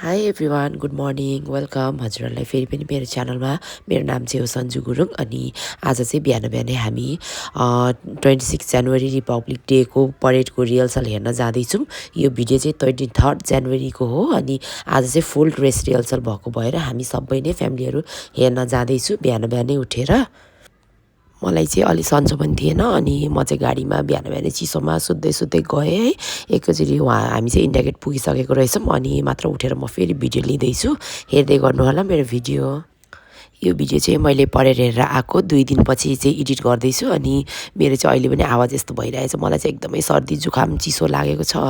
High everyone good morning welcome हजुरहरूलाई फेरि पनि मेरो च्यानलमा। मेरो नाम चाहिँ हो सन्जु गुरुङ अनि आज चाहिँ बिहान बिहानै हामी 26 जनवरी रिपब्लिक डेको परेडको रिहर्सल हेर्न जाँदैछौँ। यो भिडियो चाहिँ 23 जनवरीको हो अनि आज चाहिँ फुल ड्रेस रिहर्सल भएको भएर हामी सबै नै फ्यामिलीहरू हेर्न जाँदैछु बिहान बिहानै उठेर। मलाई चाहिँ अलि सन्चो पनि थिएन अनि म चाहिँ गाडीमा बिहान बिहानै चिसोमा सुत्दै गएँ है। एकैचोटि हामी चाहिँ इन्डिया गेट पुगिसकेको रहेछौँ अनि मात्र उठेर म फेरि भिडियो लिँदैछु, हेर्दै गर्नु होला मेरो भिडियो। यो भिडियो चाहिँ मैले पढेर हेरेर आएको 2 दिनपछि चाहिँ एडिट गर्दैछु अनि मेरो चाहिँ अहिले पनि आवाज यस्तो भइरहेछ। मलाई चाहिँ एकदमै सर्दी जुखाम चिसो लागेको छ।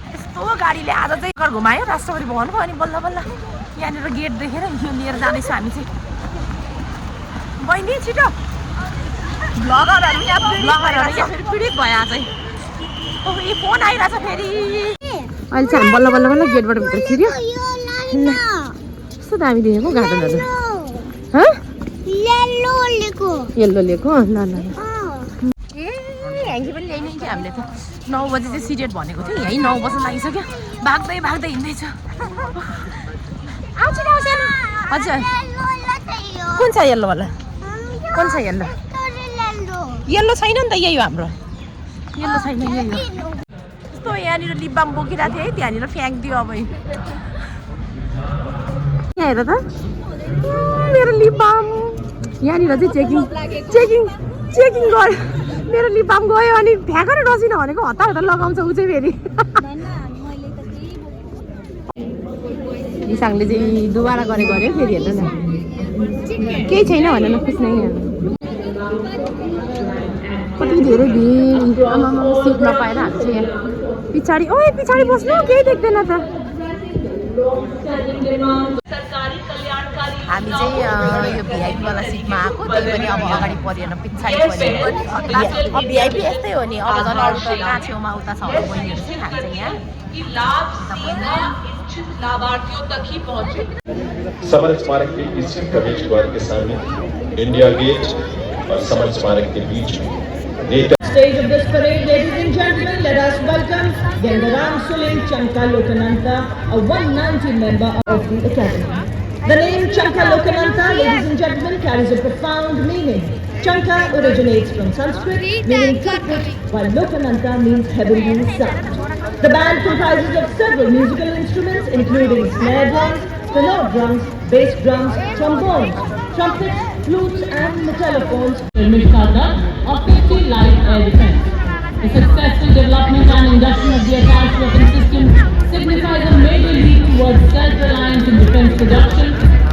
यस्तो गाडीले आज चाहिँ घर घुमायो राष्ट्रपति भवनको अनि बल्ल बल्ल यहाँनिर गेट देखेर यो लिएर जाँदैछु हामी चाहिँ। बहिनी छिटो ब्लगरहरू यहाँ फेरि पीडित भयो आज चाहिँ। ओहो यो फोन आइरहेछ फेरि। अहिले चाहिँ हामी बल्ल बल्ल बल्ल गेटबाट भित्र छिर्यो। कस्तो दामी देखेको गार्डनहरू। येल्लो लिएको ल ल ए यहीँ पनि ल्याइने कि हामीले त 9 बजी चाहिँ सिरियट भनेको थियो। यहीँ 9 बज्न लागिसक्यो। भाग्दै भाग्दै हिँड्दैछु। आउँछ हजुर कुन छ येल्लो वाला? कुन छ येल्लो? येल्लो छैन नि त यही हो हाम्रो। येल्लो छैन यही हो। कस्तो यहाँनिर लिप बाम बोकिरहेको थियो है त्यहाँनिर फ्याँकिदियो अब। यहाँ हेर त मेरो लिप बाम यहाँनिर चाहिँ चेकिङ गर्यो। मेरो लिप बाम गयो अनि फ्याँकेर नसिन भनेको हतार हतार लगाउँछ ऊ चाहिँ फेरि। निसाङले चाहिँ दुबारा गऱ्यो फेरि हेर्नु न केही छैन भने नखुच्ने कति धेरै भिड आमामा सिट नपाएर हामी चाहिँ यहाँ पछाडि पछाडि बस्नु केही देख्दैन त। हामी चाहिँ यो भिआइपी वाला सिटमा आएको त्यही पनि अब अगाडि परेन पछाडि पऱ्यो। अब भिआइपी यस्तै हो नि अब झन् अरू त कहाँ छेउमा उता छ बहिनीहरू चाहिँ हामी चाहिँ यहाँ लाभार्थियों तक ही पहुंचे। समर स्मारक के इस प्रवेश द्वार के सामने इंडिया गेट और समर स्मारक के बीच में stage of this parade, ladies and gentlemen, let us welcome Gangaram Suling Chanka Lokananta, a 190 member of the Academy. The name Chanka Lokananta, ladies and gentlemen, carries a profound meaning. Chanka originates from Sanskrit, meaning trumpet, while Lokananta means heavenly sound. The band comprises of several musical instruments, including snare drums, tenor drums, bass drums, trombones, trumpets, flutes, and metallophones. Of 50 light air defense. The successful development and induction of the attached weapon system signifies a major leap towards self-reliance in defense production,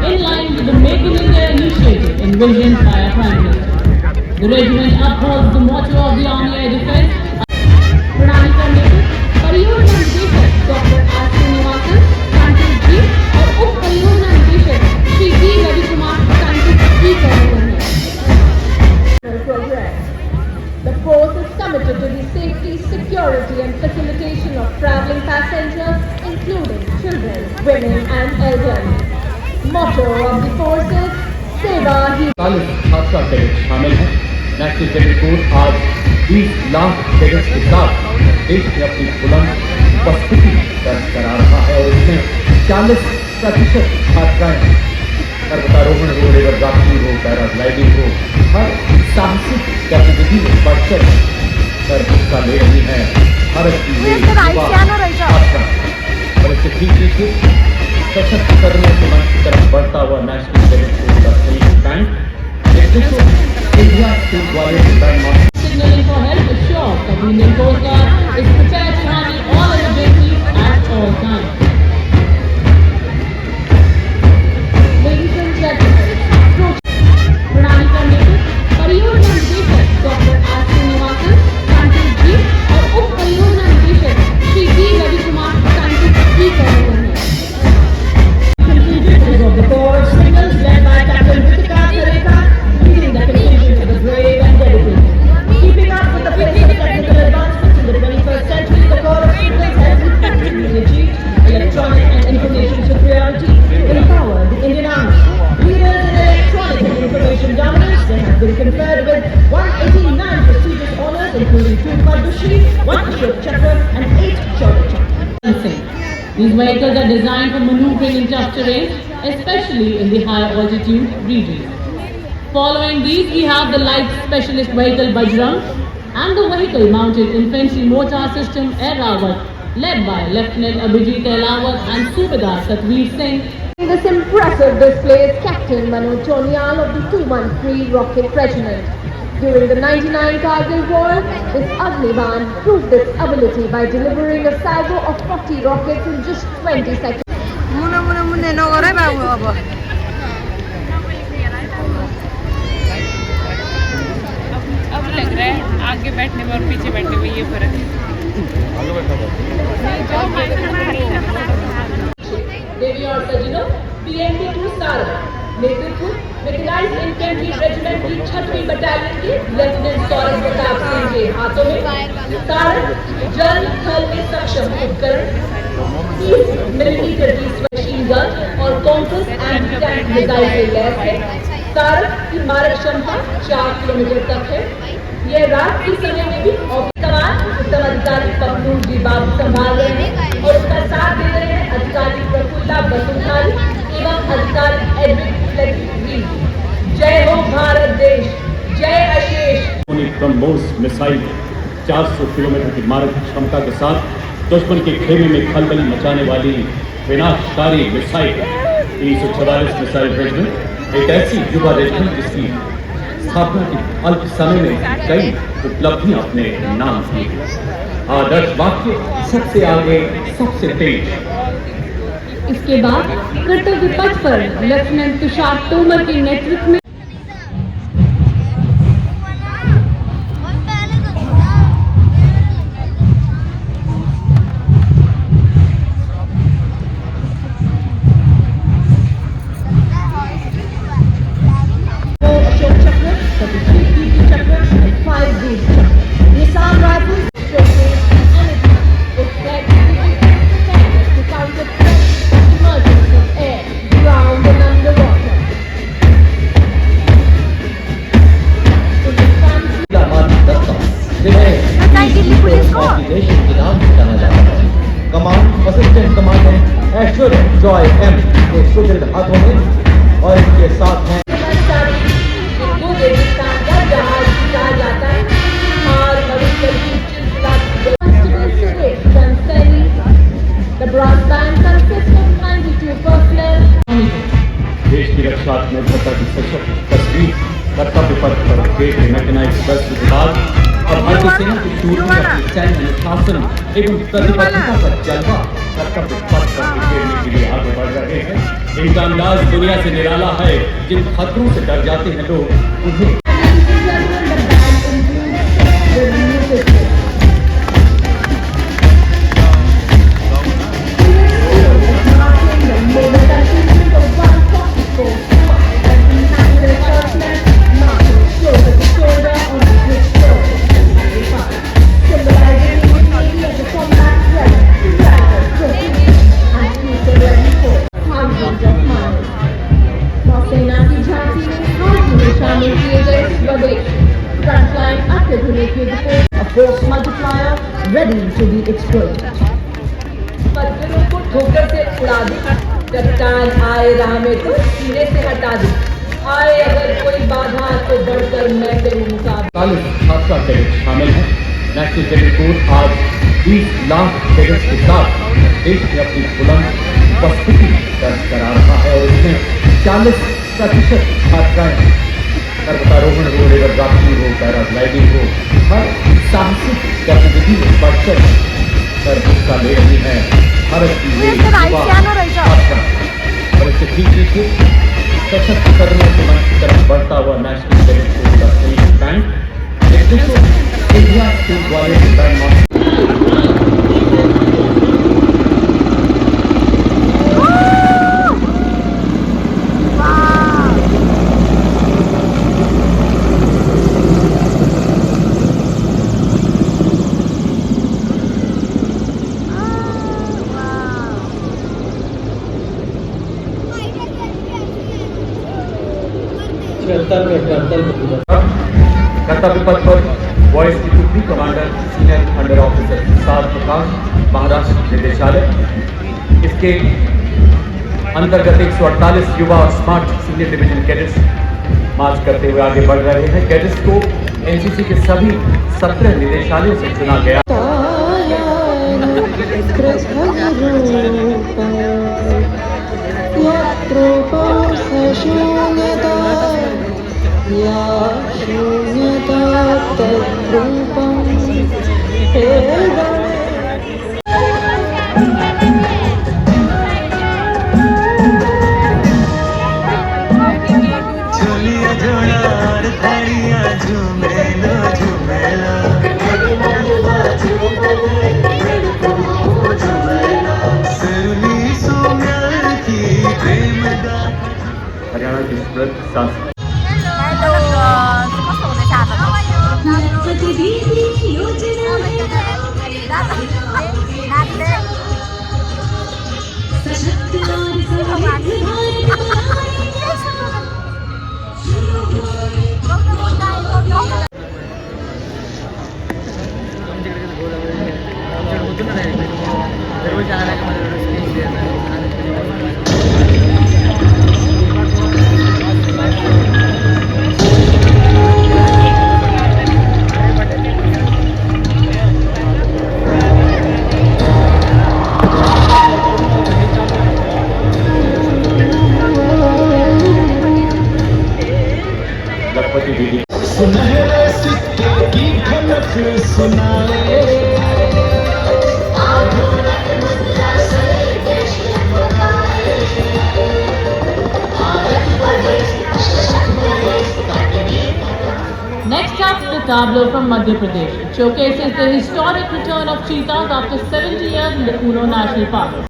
in line with the Make in India initiative envisioned by our Prime Minister. The regiment upholds the motto of the Army Air Defense. प्रणाली करने को परियोजना निदेशक doctor R Srinivasan सांसद जी और उप परियोजना निदेशक श्री डी रवि कुमार सांसद जी कर रहे हैं। The force is committed to the safety, security and facilitation of travelling passengers, including children, women and elderly. Motto of the force is Seva Hi. 40 छात्रा कैडेट शामिल हैं। नेशनल कैडेट कोर आज 20 लाख कैडेट्स के साथ देश में अपनी बुलंद उपस्थिति दर्ज करा रहा है और इसमें 40% छात्राएं पर्वतारोहण हो, रिवर राफ्टिंग हो, पैराग्लाइडिंग हो, हर साहसिक गतिविधि में बढ़-चढ़ कर हिस्सा ले रही है। भारत की ये छात्रा और इससे ठीक पीछे सशक्त करने के मंच की तरफ बढ़ता हुआ नेशनल कैडेट कोर का संयुक्त bank India State Guardian Band Master. Signaling for help is sure that the Indian Coast Guard is prepared to handle all emergencies at all times. Ladies and gentlemen, प्रणाली करने को परियोजना निदेशक doctor R Srinivasan सांसद जी और उप परियोजना निदेशक श्री डी रवि कुमार सांसद जी कर रहे हैं। Contingent of the Corps of Signals led by Captain Ritika Tareka leading the contingent of the brave and dedicated. Keeping up with the pace of technical advancements in the 21st century, the Corps of Signals has repeatedly achieved electronic and information superiority to empower the Indian Army. Leaders in electronic and information dominance, they have been conferred with 189 prestigious honors, including 2 Padma Shri, 1 Ashok Chakra and 8 Shaurya Chakra. These vehicles are designed for maneuvering in tough terrain, especially in the high altitude regions. Following these, we have the light specialist vehicle Bajrang and the vehicle mounted infantry mortar system Air Rawat, led by Lieutenant Abhijit Elawat and Subedar Satveer Singh. This impressive display is Captain Manoj Tonyal of the 213 Rocket Regiment. During the 99 Kargil War, this Agniban proved its ability by delivering a salvo of 40 rockets in just 20 seconds. अब लग रहा है आगे बैठने में और पीछे बैठने में ये फर्क है। देवी और सज्जनों, PNP-2 सारा नेतृत्व मैकेनाइज्ड इन्फेंट्री रेजिमेंट की 6वीं बटालियन के लेफ्टिनेंट सौरभ प्रताप सिंह के हाथों में सारंग जल थल में सक्षम उपकरण 30 मिलीमीटर की मशीन गन और कॉम्पस एंटी टैंक मिसाइल से लैस है। सारंग की मारक क्षमता 4 किलोमीटर तक है। यह रात के समय में भी उत्तम अधिकारी पप्पू जी बाबू संभाल रहे हैं और उसका साथ दे रहे हैं अधिकारी प्रफुल्ला बसुधारी एवं अधिकारी एडविन फ्लेक्सी। जय हो भारत देश, जय अशेष। ब्रह्मोस मिसाइल 400 किलोमीटर की मारक क्षमता के साथ दुश्मन के खेमे में खलबली मचाने वाली विनाशकारी मिसाइल 344 मिसाइल रेजिमेंट एक ऐसी युवा रेजिमेंट जिसकी स्थापना के अल्प समय में कई उपलब्धियां अपने नाम की। आदर्श वाक्य सबसे आगे सबसे तेज। इसके बाद कर्तव्य पथ पर लेफ्टिनेंट तुषार तोमर के नेतृत्व में कमांड असिस्टेंट कमांडेंट ऐश्वर्य जॉय एम के सुदृढ़ हाथों में और इनके साथ हैं देश की रक्षात्मकता की सशक्त तस्वीर कर्तव्य पथ पर गेट मैकेनाइज्ड बस विभाग और भारतीय सेना की शूरवीरता की सैन्य अनुशासन एवं प्रतिबद्धता का जलवा कर्तव्य पथ पर बिखेरने के लिए आगे बढ़ रहे हैं। इनका अंदाज दुनिया से निराला है। जिन खतरों से डर जाते हैं लोग उन्हें force multiplier ready to be exploited. पत्थरों को ठोकर से उड़ा दे, चट्टान आए राह में तो सीने से हटा दे। आए अगर कोई बाधा तो बढ़कर मैं करूँ मुकाबला। 40 छात्रा कैडेट शामिल हैं। नेशनल कैडेट कोर आज 20 लाख कैडेट्स के साथ देश में अपनी बुलंद उपस्थिति दर्ज करा रहा है और इसमें 40% छात्राएं पर्वतारोहण हो, रिवर राफ्टिंग हो, पैराग्लाइडिंग हो, हर साहसिक गतिविधि में बढ़ कर हिस्सा ले रही है। भारत की ये युवा छात्रा और इससे ठीक पीछे सशक्तिकरण के मंच की तरफ बढ़ता हुआ नेशनल कैडेट कोर का संयुक्त बैंड इंडिया स्कूल वाले बैंड कर्तव्य पथ पर बॉयज की टुकड़ी कमांडर सीनियर अंडर ऑफिसर सात प्रकाश, महाराष्ट्र निदेशालय। इसके अंतर्गत 148 युवा और स्मार्ट सीनियर डिवीजन कैडेट्स मार्च करते हुए आगे बढ़ रहे हैं। कैडेट्स को एनसीसी के सभी 17 निदेशालयों से चुना गया। हरियाणा की सांस्कृतिक सुनहरे सिक्के की खनक सुनाए। Next up, the tableau from Madhya Pradesh. It showcases the historic return of cheetahs after 70 years in the Kuno National Park.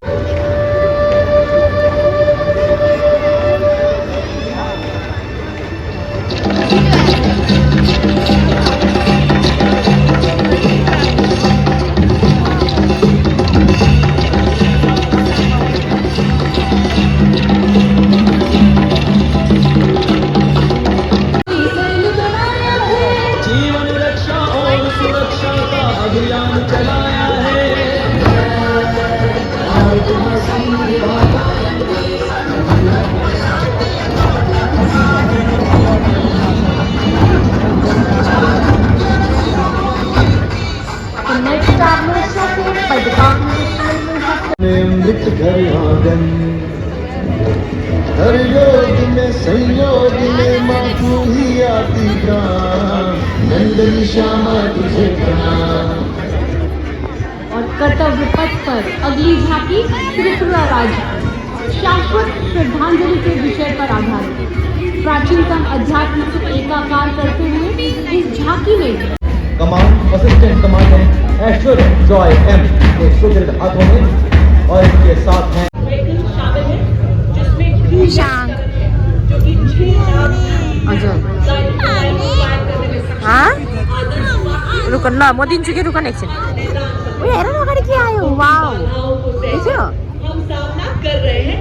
मृत घर आंगन हर योग में संयोग में माँ तू ही आती प्राण, नंदनी श्यामा तुझे प्रणाम। और कर्तव्य पथ पर अगली झांकी त्रिपुरा राज्य शाश्वत श्रद्धांजलि के विषय पर आधारित प्राचीनतम अध्यात्म को एकाकार करते हुए इस झांकी में कमांड असिस्टेंट कमांडेंट ऐश्वर्य जॉय एम के सुदृढ़ हाथों में और इनके साथ हैं शामिल है जिसमें शांग हाँ रुकन ल म दिन्छु कि रुकन एकछिन उयो हेर न अगाडि के आयो वाउ देख्यो हम सामना कर रहे हैं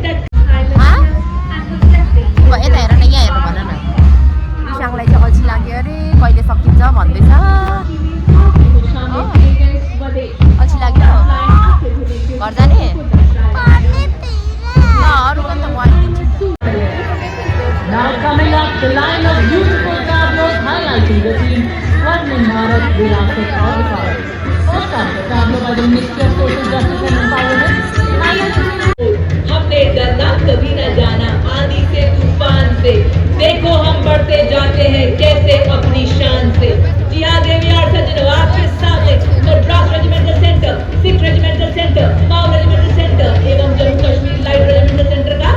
यता हेर न यहाँ हेर्नु भन न निशाङलाई चाहिँ अल्छी लाग्यो अरे कहिले सकिन्छ भन्दैछ अल्छी लाग्यो घर जाने रुकन त म Now coming up, the line of beautiful tableaus highlighting the theme Swarnim Bharat Virasat of the Past. First up, the tableau by the Ministry of Social Justice and Empowerment highlighting हमने डरना कभी न जाना आंधी से तूफान से, देखो हम बढ़ते जाते हैं कैसे अपनी शान से। जी हाँ देवी और सज्जनों, आपके सामने Madras regimental centre, Sikh regimental centre, माओ रेजिमेंटल सेंटर एवं Jammu Kashmir light regimental centre का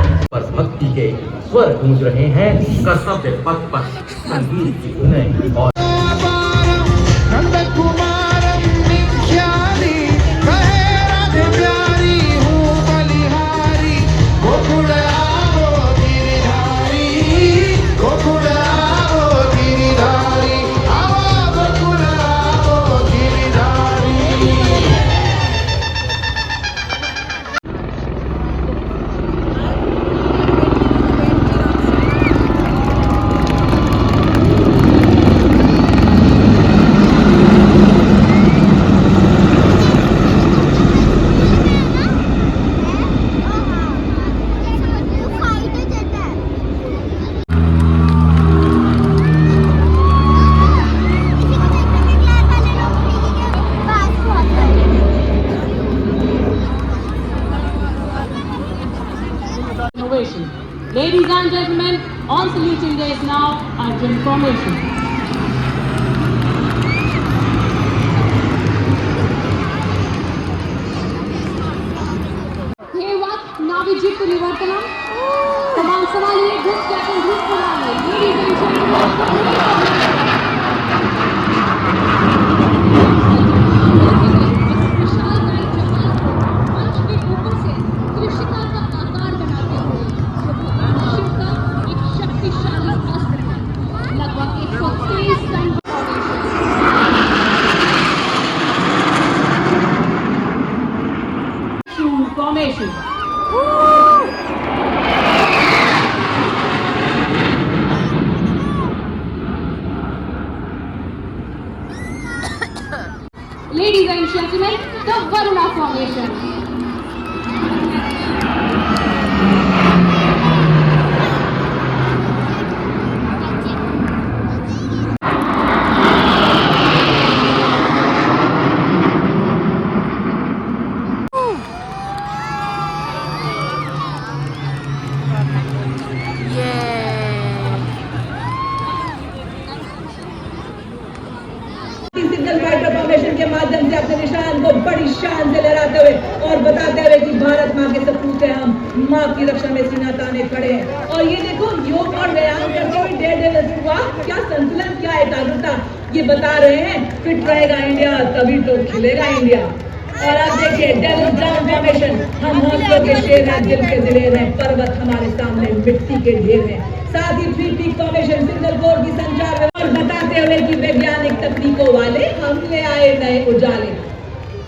भक्ति के स्वर गूंज रहे हैं। कर्तव्य पथ पर संगीत की धुनें और On saluting there is now Arjun formation. हे वक्त नाविजित परिवर्तनम तमाम सवाल ये ग्रुप कैप्टन ग्रुप बनाए ladies and Formation. Ladies and gentlemen, the Varuna formation. Single fighter formation के माध्यम से अपने निशान को बड़ी शान से लहराते हुए और बताते हुए कि भारत माँ के सपूत हैं, हम माँ की रक्षा में सीना ताने खड़े हैं। और ये देखो योग और व्यायाम करते हुए डेढ़ वाह क्या संतुलन, क्या एकाग्रता, ये बता रहे हैं फिट रहेगा इंडिया तभी तो खिलेगा इंडिया। और आप देखिए डेविल ग्राउंड फॉर्मेशन, हम हौसलों के शेर हैं, दिल के दिलेर हैं, पर्वत हमारे सामने मिट्टी के ढेर हैं। साथ ही three peak formation, single core की संचार और बताते हुए कि वैज्ञानिक तकनीकों वाले हम ले आए नए उजाले।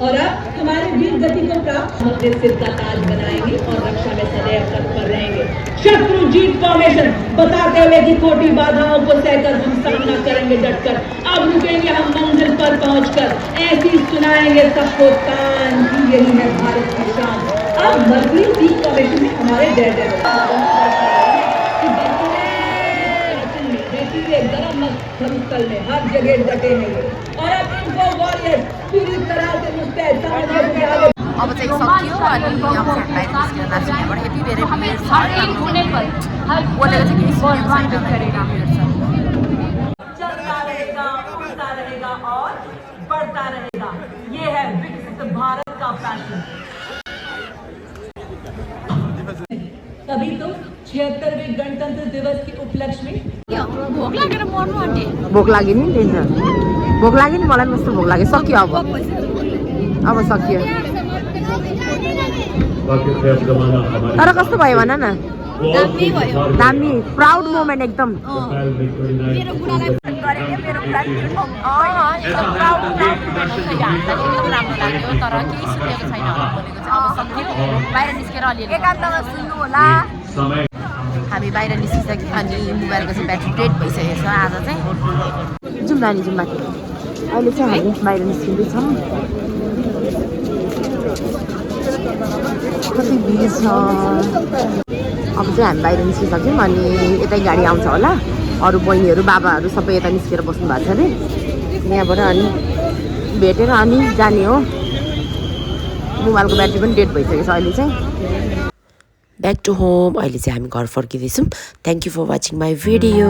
और अब हमारे वीर गति को प्राप्त हम अपने सिर का ताज बनाएंगे और रक्षा में सदैव तत्पर रहेंगे। शत्रु जीत फॉर्मेशन, बताते हुए कि खोटी बाधाओं को सहकर हम सामना करेंगे डटकर। अब रुकेंगे हम मंजिल पर पहुंचकर, ऐसी सुनाएंगे सबको तान की यही है भारत की शान। अब मर्करी पीक फॉर्मेशन में हमारे धर्मस्थल में हर जगह डटे हैं और अब इनको वॉरियर्स पूरी तरह से मुस्तैद समझने के आगे अब चाहिँ सकियो अनि अब फ्रन्टलाइन निस्केर दार्जिलिङबाट यति धेरै भिड छ बोलेको चाहिँ केही चलता रहेगा, उड़ता रहेगा और बढ़ता रहेगा। ये है विकसित भारत का पैशन। तभी तो 76वें गणतंत्र दिवस के उपलक्ष्य में भोक लाग्यो नि त्यही त भोक लाग्यो नि मलाई पनि कस्तो भोक लाग्यो सक्यो अब सक्यो तर कस्तो भयो भन न दामी प्राउड मोमेन्ट एकदम हामी बाहिर निस्किसक्यो अनि मोबाइलको चाहिँ ब्याट्री डेड भइसकेको छ आज चाहिँ जाउँ नानी जाउँ माथि अहिले चाहिँ हामी बाहिर निस्किँदैछौँ कति भिड छ अब चाहिँ हामी बाहिर निस्किसक्यौँ अनि यतै गाडी आउँछ होला अरू बहिनीहरू बाबाहरू सबै यता निस्केर बस्नु भएको छ अरे यहाँबाट अनि भेटेर अनि जाने हो मोबाइलको ब्याट्री पनि डेड भइसकेको छ अहिले चाहिँ ब्याक टु होम अहिले चाहिँ हामी घर फर्किँदैछौँ thank you for watching my video